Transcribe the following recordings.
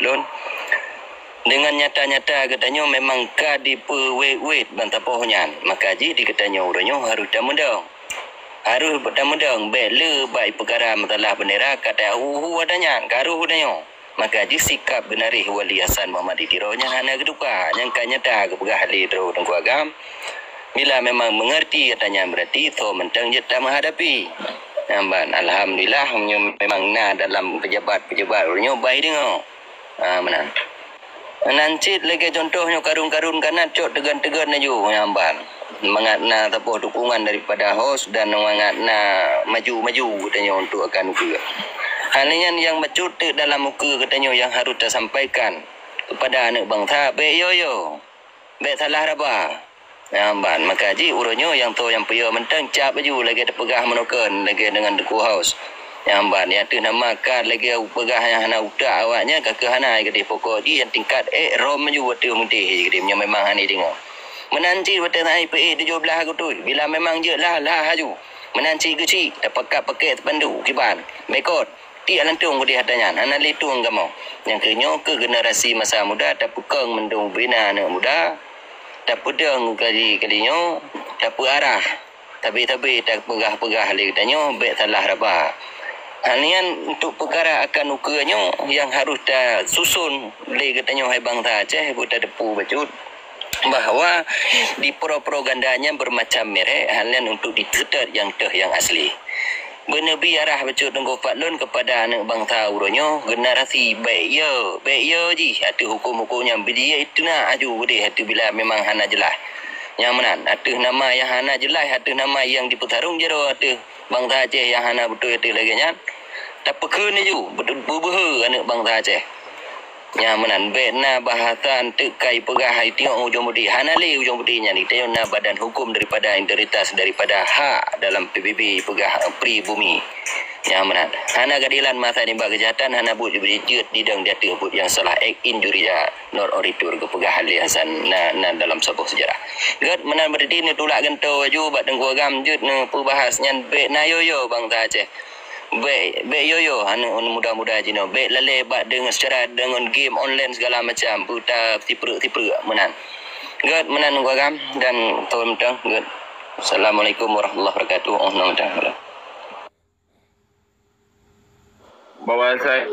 lon dengan nyata-nyata katanya memang ka di wait bantapohnya maka ji di katanya uranyo harus damudang bela baik perkara masalah bendera kata adanya garuh adanya maka ji sikap benarih Wali Hasan Muhammad Tironya hana keduka yang nyata kepegah hali terus tengku agam bila memang mengerti katanya berarti so mentang jeta menghadapi namban alhamdulillah memang dalam pejabat uranyo baik dengo menang nanti lagi contohnya karun-karun kanat cok tegan-tegan naju nyamban mengatna tapo dukungan daripada host dan mengatna maju-maju katanya untuk akan ukur. Halnya yang mecut dalam ukur katanya yang harus tersampaikan kepada anak bangsa be yo be salah raba nyamban maka ji uronyo yang to yang puyo mentang cap baju lagi terpegah menoken lagi dengan duku host nyamban ya tu nama kad lagi pegah yang hana utak awaknya kakak hana gede pokok di yang tingkat rom maju betul mutih gede memang hani dengar menanti betul hai pe 17 aku tu bila memang je lah haju menanti kecil dapat pakai pandu kiban mekot ti alantung gede hatanya hana litung gamau yang kenyo ke generasi masa muda tak pukang mendung bina anak muda tak pedang kalinya tak arah tapi tak pegah hali katanya baik salah rabah. Halian untuk perkara akan ukurnya yang harus dah susun oleh katanya hai bangsa Aceh buta depu bacut bahawa di propagandanya bermacam merek halian untuk ditetet yang asli. Benabi arah bacut tengku fatlun kepada anak bangsa uronyo generasi baik ya ji hati hukum-hukumnya dia itu nak aju gede hati bila memang hana jelas. Yang mana hati nama yang hana jelas hati nama yang diputarung jero hati bangsa Aceh yang hana betul hati lagi nya tak pekun ju betul anak bangsa Aceh yang menan bena bahasan tekai pegah hai tengok ujung budi hanali ujung budinya ni tengok na badan hukum daripada integritas daripada hak dalam PBB pegah pribumi yang menan hana keadilan masa nimba kejahatan hana buat berjejut didang dia buat yang salah act injury ya nor oritur ke pegah Wali Hasan na dalam sebuah sejarah gad menan berdi ni tulak gento ju bat dengku agam jut ne pubahas nyan be na yo bangsa Aceh be yo anu muda-muda jino be lale bat dengan secara dengan game online segala macam puta tipu menan gad menan gua gam dan tuan mentang gad assalamualaikum warahmatullahi wabarakatuh bahwa saya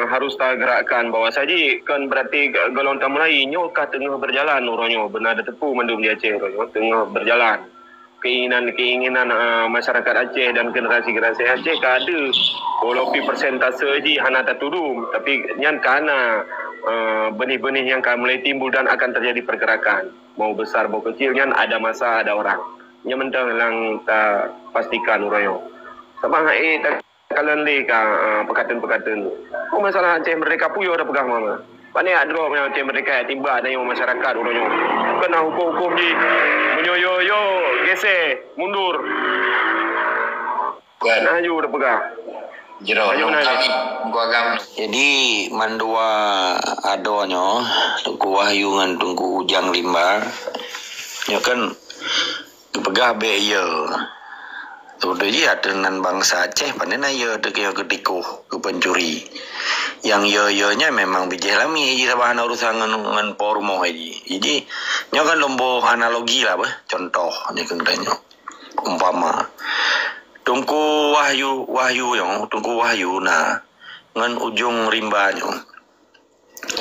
harus tak gerakkan bahwa saja kan berarti golongan tamulai nyo kah tengah berjalan uronyo benar ada tepu mendung di Aceh uronyo tengah berjalan keinginan masyarakat Aceh dan generasi Aceh kah ada walaupun persentase je hana tak turun tapi nyan kana benih-benih yang akan mulai timbul dan akan terjadi pergerakan mau besar mau kecil nyan ada masa ada orang nyan mentang lang tak pastikan uronyo sama tak kalian leka perkataan-perkataan masalah Aceh Merdeka puyo dah pegang mama banyak ada yang Aceh Merdeka tiba ada yang masyarakat uronyo kena hukum-hukum di menyoyo gesek mundur kan ayo dah pegang jero gua agam jadi mandua adonyo tunggu Wahyu ngan tunggu Ujang Limba ya kan kepegah be ye Sudah je atenan bangsa Aceh panen ayo dekyo ketiko ke pencuri. Yang nya memang bijih lami ji bahan urusan ngan pormo haji. Jadi nyo kan lombo analogi lah bah contoh ni kendanya. Umpama tungku wahyu na ngan ujung rimba nyo.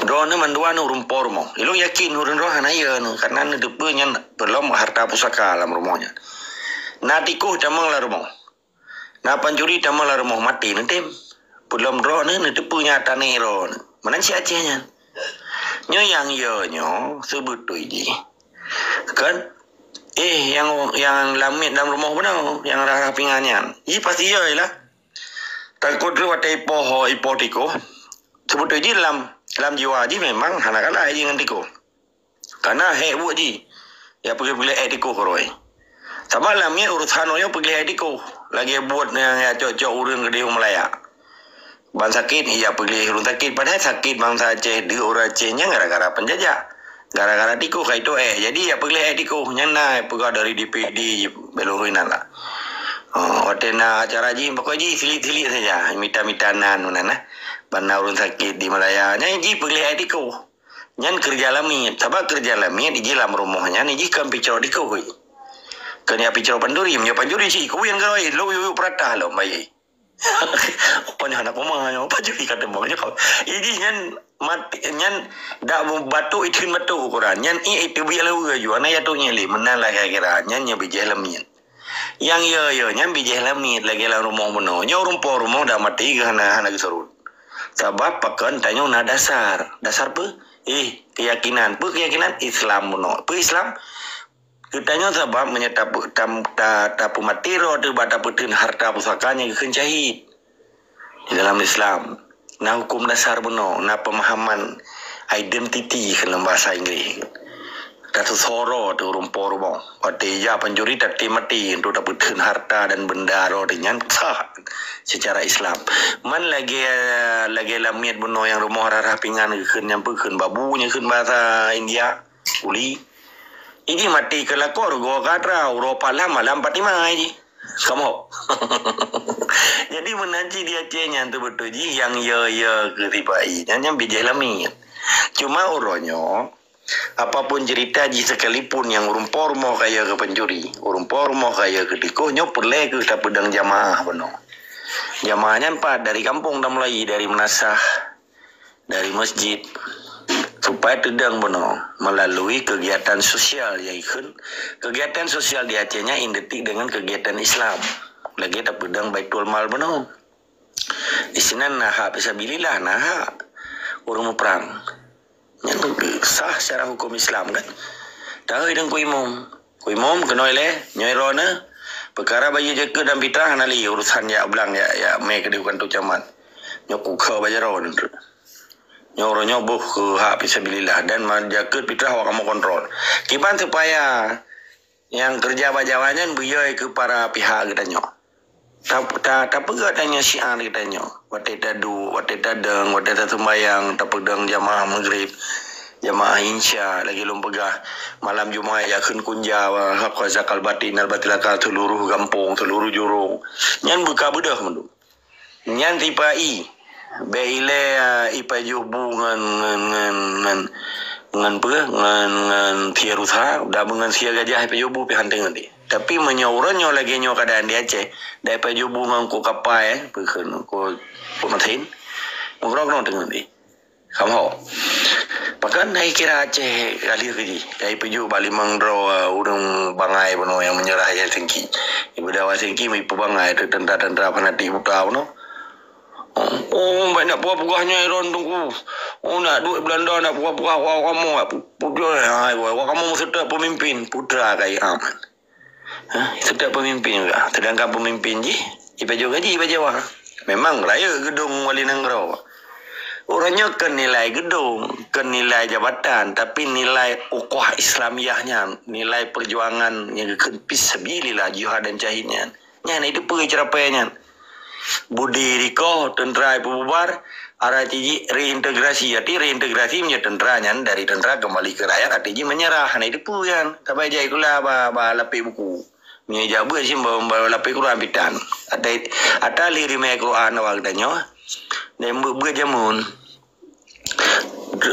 Drone mandua nu rumpormo. Ilu yakin urun roh anaya nu karena nu depe nya belum harta pusaka dalam rumahnya. Na tikuh damang la rumah. Na pancuri damang la rumah mati nanti. Belum roh ni depe nya tane roh. Manan si Acehnya. Nyo yang nyo sebetul ji. Kan yang lamit dalam rumah benar yang rara pingannya. Ji pasti ya lah. Takut lu watai ipo tiko. Sebetul ji dalam jiwa ji memang hanakala ji ngan tiko. Karena buat ji. Ya pergi tiko koroi. Sama lamnya urusan yo pergi tiko. Lagi buat yang cocok urang gede Melaya. Bang sakit iya pergi urang sakit padahal sakit bangsa Aceh di orang Acehnya gara-gara penjajah. Gara-gara tiko kayak itu jadi ya pergi tiko nyana pergi dari DPD belohinan lah. Watena acara ji pokok ji silit-silit saja mita-mitanan mana Bana urun sakit di Malaya. Nya iji peglihat diko. Nyan kerja lamit. Sabab kerja lamit iji lam rumahnya iji kan picoro diko koi. Kanya picoro panduri, nya panjuri si ku yang garoi lo yu prata lo mai. Apa ni anak mama yang panjuri kata mama kau. Iji nyan mati nyan dak batu itin batu ukuran. Nyan itu biar lo ju ana ya tu nyeli menala kira nyan nya bijah lamit. Yang yo nyan bijah lamit lagi la rumah mono. Nya rumah dah mati hana gesorut. Sebab pakan tanya na dasar apa? Keyakinan Islam mono. Islam kitanya sebab menyetap tapu matiro tu bata putin harta pusakanya kencahit di dalam Islam. Nah hukum dasar mono, nah pemahaman identiti dalam bahasa Inggris. Datu soro tu rumpo. Wati ya penjuri tati mati untuk dapetin harta dan benda ro dengan sah secara Islam. Man lagi lamiat buno yang rumah rarah pingan keun nyampe keun babunya keun bahasa India uli. Ini mati kelakor go katra Eropa malam 45 ini. Kamu. Jadi menanti dia cenya tu betul ji yang ya keribai yang bijak lamiat. Cuma uronyo apapun cerita ji sekalipun yang urumpor mau kaya ke pencuri, urumpor mau kaya ke diko, nyo perle ke tak pedang jamaah beno. Jamaahnya 4 dari kampung dah mulai dari menasah, dari masjid, supaya tedang beno melalui kegiatan sosial yang ikut. Kegiatan sosial di Acehnya identik dengan kegiatan Islam. Lagi tak pedang Baitul Mal beno. Di sini naha fisabilillah naha urung perang. Yang sah secara hukum Islam kan. Tahu dan kuimum kenoi le nyoirona perkara bayi jeka dan fitrah nali urusan ya belang ya me ke diukan tu camat. Nyoku ke bajaro ntu. Nyoro nyobuh ke hak fisabilillah dan menjaga fitrah wa kamu kontrol. Kipan supaya yang kerja bajawannya buyoi ke para pihak kita nyo. Tak pegang tanya syiar kita nyo. Wateta deng, wateta sembayang, tak pegang jamaah maghrib, jamaah insya, lagi lom pegah malam Jumaat ya kun kunja hak zakal batin al batilaka seluruh kampung, seluruh jurung. Nyan buka bedah mendu. Nyan tipai beile ipajubu ngan tiarutha udah dengan sia gajah ipajubu pi hanteng nanti. Tapi menyaurannya lagi nyo keadaan di Aceh daripada hubungan ko kapai bukan ko pematin mengrok dengan di kamu pakan naik kira Aceh kali lagi dari peju bali mangro urang bangai bono yang menyerah ya tinggi ibu dawa tinggi ibu bangai itu tentara panati buta bono banyak buah-buahnya iron tunggu nak duit Belanda nak buah-buah kamu putra kamu sudah pemimpin putra kai aman. Sudah pemimpin juga. Sedangkan pemimpin ji, iba juga ji, iba Jawa. Memang raya gedung Wali Nanggro. Orangnya kan nilai gedung, kan nilai jabatan, tapi nilai ukhuwah Islamiyahnya, nilai perjuangan yang kepis sabilillah jihad dan jahidnya. Nyan itu pergi cerapainya. Budi Riko, tentera bubar, arah tiji reintegrasi. Jadi reintegrasi menjadi tenteranya dari tentera kembali ke rakyat. Artinya menyerah. Nah itu puyan. Tapi aja itulah lapik buku. Menjabu sih bawa lapik Quran bitan. Ada liri Quran waktunya. Dan berjamun.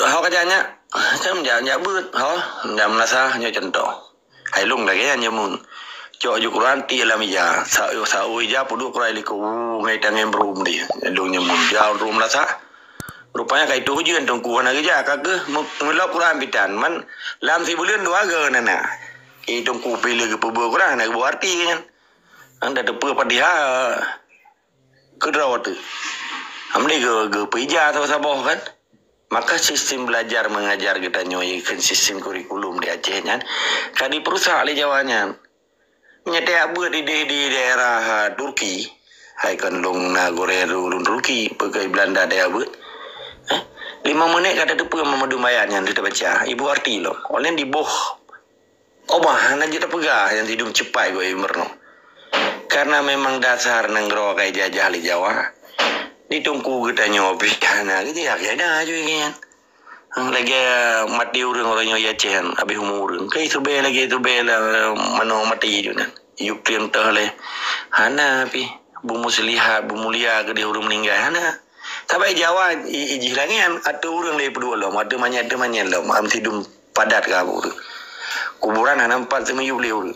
Hau kacanya. Saya menjabut. Hau jam nasa nyo contoh. Hailung lagi yang jamun. Cok Quran ti alam ija. Sau ija pudu Quran liku ngai tangen brum dia. Dong nyamun jauh rum nasa. Rupanya kayak itu hujan tungku anak aja kagak melok Quran bitan man lam si bulan 2 ge nana. Itu ku pilih ke pebuk Quran nak buat arti kan. Anda depa padiha kedrawat tu. Amni ge pija atau saboh kan. Maka sistem belajar mengajar kita nyoi kan sistem kurikulum di Aceh kan. Kadi perusahaan oleh Jawanya. Nyata abu di daerah Turki. Hai kan long Nagore rulun Turki pakai Belanda dia abu. 5 menit kata depa Muhammad Mayan yang kita baca. Ibu arti lo. Oleh di boh Obah, nak kita pegah yang hidup cepat gue merno. Karena memang dasar nenggro kayak jajah di Jawa. Ditunggu kita nyobi karena gitu ya ada aja kan. Lagi mati orang ya cehen habis umur. Kayak itu be lagi itu be mano mati juga. Yuk perintah le. Hana api bu muslihat bu mulia ke dia urung meninggal hana. Tapi Jawa ijilangan ada orang dari pedua lom, ada manya lom, am tidum padat ke apa tu. Kuburan nampak semiyu beliau.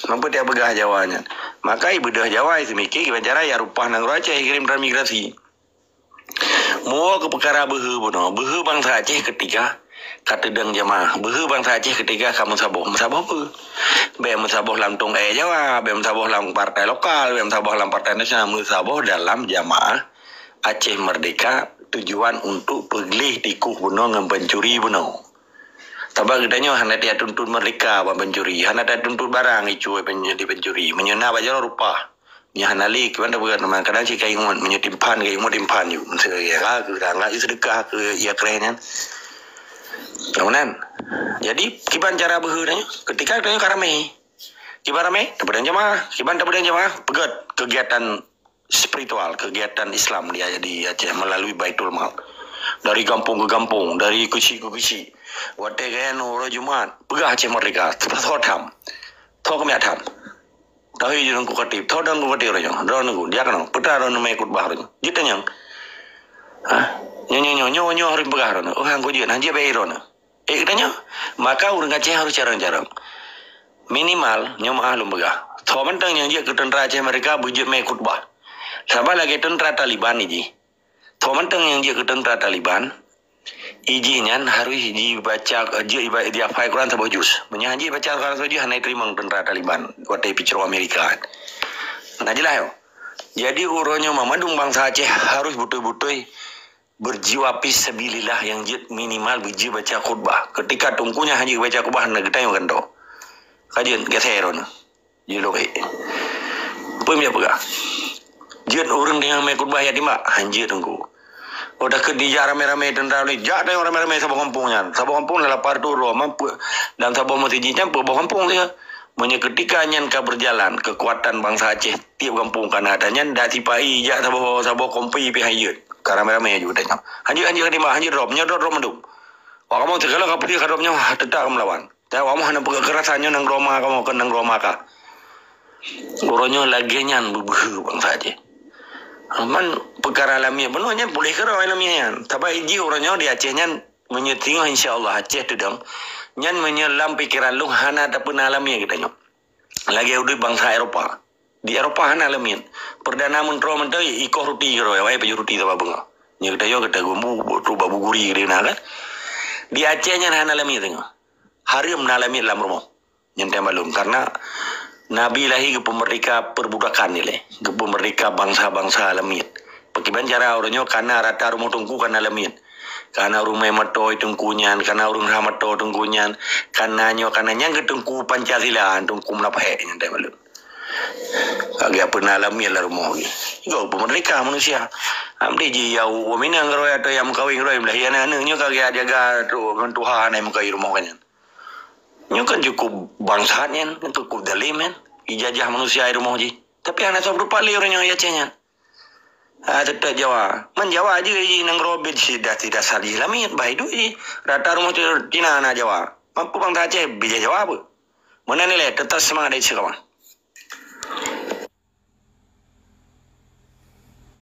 Nampak dia begah Jawanya. Maka bedah Jawa itu mikir cara ya rupah nang Aceh kirim transmigrasi. Mau ke perkara behe bono, behe bangsa Aceh ketika kata dang jamaah, behe bangsa Aceh ketika kamu saboh apa? Be saboh lantung Jawa, be saboh lang partai lokal, be saboh lang partai nasional, saboh dalam jamaah Aceh Merdeka tujuan untuk pergi tikuh bono ngam pencuri bono. Tabak gedanya hana dia tuntut merdeka bang pencuri, hana dia tuntut barang icu di pencuri, menyena bajar rupa. Nya hana lik kan bukan nama kadang si kai ngon menyetimpan kai timpan yuk. Ya lah ke rangga sedekah ke ya kerennya. Kemudian jadi kiban cara beheudanya ketika adanya karame. Kiban rame dapat jamaah, kiban dapat jamaah pegat kegiatan spiritual, kegiatan Islam dia di Aceh melalui Baitul Mal. Dari kampung ke kampung, dari kusi ke kusi. Wate gaya nuro Jumat, pegah Aceh Merdeka, tepat tham. Tho kami tham. Tahu je nunggu katip, tho dan nunggu katip orang. Dah nunggu, dia kan peta orang nama ikut bahar. Jita nyang. Nyo hari pegah orang. Oh angko je, nanti bayar orang. Katanya, maka orang Aceh harus jarang-jarang. Minimal nyo maklum pegah. Tho mentang yang dia ke tentera Aceh Merdeka bujut mai ikut bah. Siapa lagi tentera Taliban ni? Tho mentang yang dia ke tentera Taliban. Izinnya harus dibaca dia hafal Quran sebuah juz. Menyanyi baca Quran sebuah juz hanya terima tentera Taliban. Kuat picro Amerika. Nah jelas yo. Jadi uronya mamadung bangsa Aceh harus betul-betul berjiwa fisabilillah yang minimal biji baca khutbah. Ketika tungkunya hanya baca khutbah nak kita yang kendo. Kajian geseron. Jadi lokai. Pun dia pegah. Jid orang dengan mai khutbah ya timbak hanjir tunggu. Udah ke dia rame-rame tentara ni, jak dah rame-rame sabah kampungnya. Sabah kampung adalah partu roh mampu dan sabah masjidnya sabah kampung dia. Ketika nyan ka berjalan kekuatan bangsa Aceh tiap kampung kan adanya dah tipai jak sabah kompi pi hayut. Rame-rame juga tanya. Hanjir drop mendung. Wa kamu segala ka pergi ka dropnya tetap melawan. Tapi kamu hanya kekerasannya nang Roma kamu ke nang Roma ka. Uronyo lagi nyan bubuh bangsa Aceh. Man perkara alamiah benuhnya boleh kira alamiah. Tapi iji orangnya di Acehnya menyetingah insyaAllah Aceh tu dong. Nyan menyelam pikiran lu hana ada pun alamiah kita nyok. Lagi udah bangsa Eropa. Di Eropa hana alamiah. Perdana menteri menteri ikoh ruti kira ya. Wai peju ruti apa bunga. Nya kita yo kita gumbu rubah buguri kira kan. Di Acehnya hana alamiah tengok. Harim na alamiah dalam rumah. Nyantai malum karena Nabi lahi ke pemerdeka perbudakan ni le, ke pemerdeka bangsa-bangsa alamit. Pakiban cara orangnya karena rata rumah tungku kan alamit. Karena rumah matoi tungkunyan, karena orang ramatoi tungkunyan, karena yang ke tungku Pancasila, tungku menapah yang tak malu. Agak pernah alamit lah rumah ni. Itu pemerdeka manusia. Amri ji yau, wamina ngeroy atau yang kawin ngeroy belah. Yang anaknya kagak jaga tu Tuhan yang kawin rumah kan. Ini kan cukup bangsanya, cukup dalim kan. Ijazah manusia air rumah je. Tapi anak saya berupa liurnya Acehnya. Tetap Jawa. Jawa aja je nang robet tidak salih lamit. Baik tu je. Rata rumah tu Cina anak Jawa. Mampu bangsa Aceh bija Jawa apa? Mana nilai tetap semangat dari sekarang.